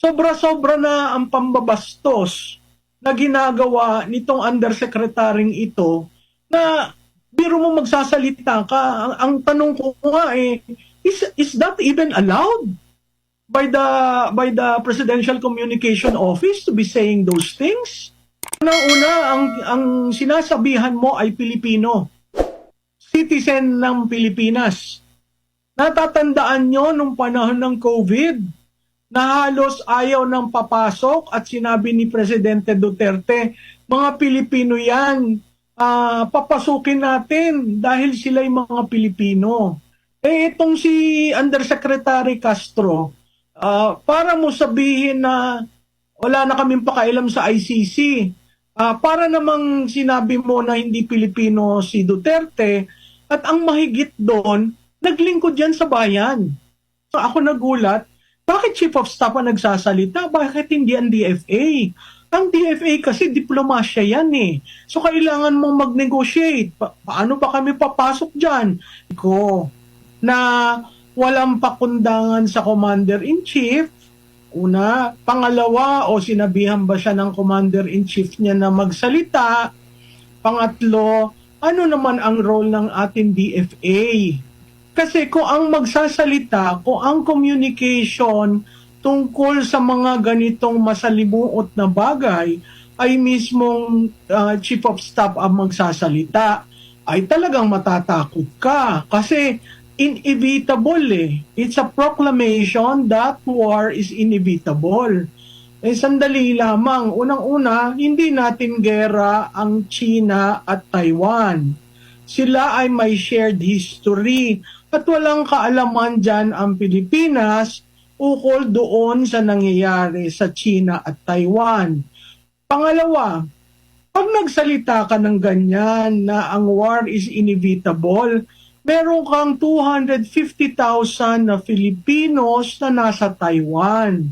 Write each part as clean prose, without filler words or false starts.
Sobra-sobra na ang pambabastos na ginagawa nitong undersecretaryng ito na biro mo magsasalita ka. Ang tanong ko nga is that even allowed by the Presidential Communication Office to be saying those things? Unang-una, ang sinasabihan mo ay Pilipino, citizen ng Pilipinas. Natatandaan nyo nung panahon ng COVID na halos ayaw ng papasok at sinabi ni Presidente Duterte, mga Pilipino yan, papasukin natin dahil sila'y mga Pilipino. Itong si Undersecretary Castro, para mo sabihin na wala na kaming pakailam sa ICC, para namang sinabi mo na hindi Pilipino si Duterte, at ang mahigit doon, naglingkod yan sa bayan. So ako nagulat, bakit Chief of Staff ang nagsasalita? Bakit hindi ang DFA? Ang DFA kasi diplomasya yan So kailangan mong mag-negotiate. Paano ba kami papasok dyan? Na walang pakundangan sa Commander-in-Chief. Una. Pangalawa, sinabihan ba siya ng Commander-in-Chief niya na magsalita? Pangatlo, ano naman ang role ng ating DFA? Kasi kung ang magsasalita, kung ang communication tungkol sa mga ganitong masalimuot na bagay ay mismong Chief of Staff ang magsasalita, ay talagang matatakot ka. Kasi inevitable It's a proclamation that war is inevitable. Sandali lamang. Unang-una, hindi natin gera ang China at Taiwan. Sila ay may shared history at walang kaalaman dyan ang Pilipinas ukol doon sa nangyayari sa China at Taiwan. Pangalawa, pag nagsalita ka ng ganyan na ang war is inevitable, meron kang 250,000 na Filipinos na nasa Taiwan.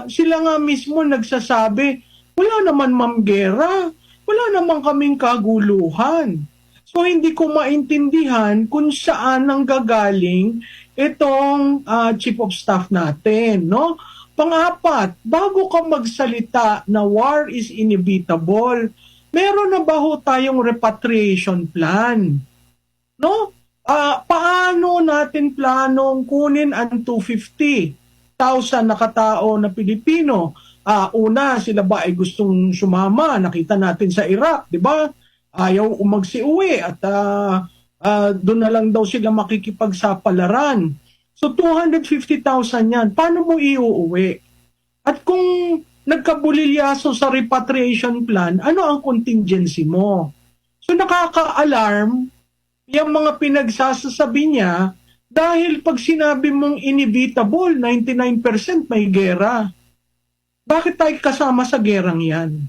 Sila nga mismo nagsasabi, wala naman mamgera, wala naman kaming kaguluhan. So hindi ko maintindihan kung saan ang gagaling itong Chief of Staff natin, no? Pang-apat, bago ka magsalita na war is inevitable, meron na ba ho tayong repatriation plan? No? Paano natin planong kunin ang 250,000 na katao na Pilipino? Una, sila ba ay gustong sumama? Nakita natin sa Iraq, di ba? Ayaw umagsiuwi at doon na lang daw sila makikipagsapalaran. So 250,000 yan. Paano mo iuuwi? At kung nagkabulilyaso sa repatriation plan, ano ang contingency mo? So nakaka-alarm yung mga pinagsasasabi niya dahil pag sinabi mong inevitable, 99% may gera. Bakit tayo kasama sa gerang yan?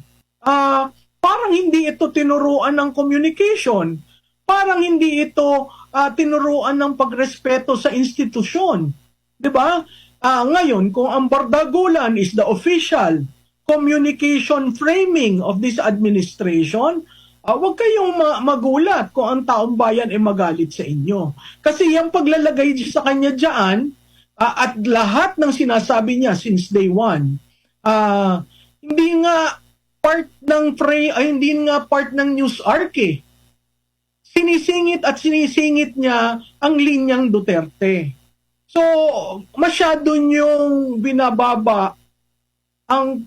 Parang hindi ito tinuruan ng communication. Parang hindi ito tinuruan ng pagrespeto sa institusyon. Diba? Ngayon, kung ang bardagulan is the official communication framing of this administration, huwag kayong magulat kung ang taong bayan ay magalit sa inyo. Kasi yung paglalagay sa kanya dyan, at lahat ng sinasabi niya since day one, hindi nga part ng hindi nga part ng news arc sinisingit niya ang linyang Duterte. So, masyado niyong binababa ang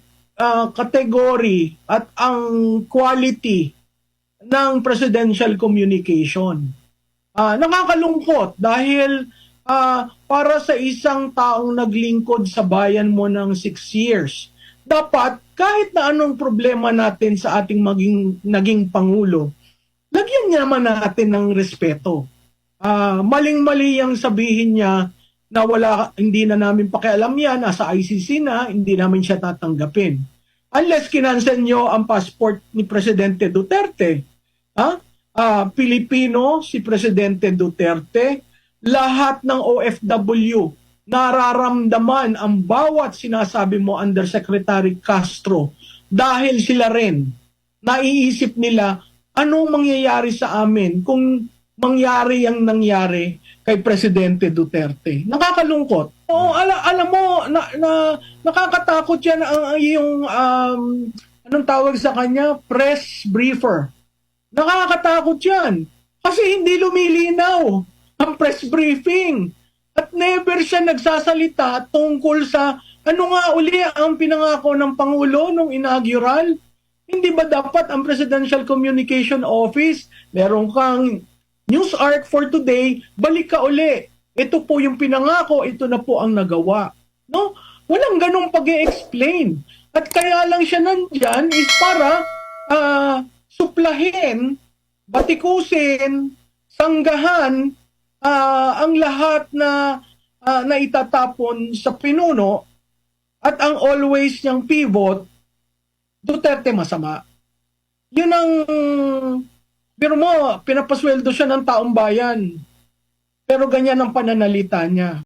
kategory at ang quality ng presidential communication. Nakakalungkot dahil para sa isang taong naglingkod sa bayan mo ng 6 years, dapat kahit na anong problema natin sa ating naging Pangulo, lagyan niya naman natin ng respeto. Maling-mali ang sabihin niya na hindi na namin pakialam yan, nasa ICC na, hindi namin siya tatanggapin. Unless kinansel nyo ang passport ni Presidente Duterte. Pilipino si Presidente Duterte, lahat ng OFW nararamdaman ang bawat sinasabi mo Undersecretary Castro dahil sila rin naiisip nila anong mangyayari sa amin kung mangyari ang nangyari kay Presidente Duterte. Nakakalungkot. Oo, alam mo, nakakatakot yan yung, anong tawag sa kanya? Press briefer. Nakakatakot yan. Kasi hindi lumilinaw ang press briefing. At never siya nagsasalita tungkol sa ano nga uli ang pinangako ng Pangulo nung inaugural. Hindi ba dapat ang Presidential Communication Office, meron kang news arc for today, balik ka uli. Ito po yung pinangako, ito na po ang nagawa. No? Walang ganong pag-e-explain. At kaya lang siya nandyan is para suplahin, batikusin, sanggahan ang lahat na itatapon sa pinuno at ang always niyang pivot, Duterte masama. Yun ang pero mo, pinapasweldo siya ng taong bayan. Pero ganyan ang pananalita niya.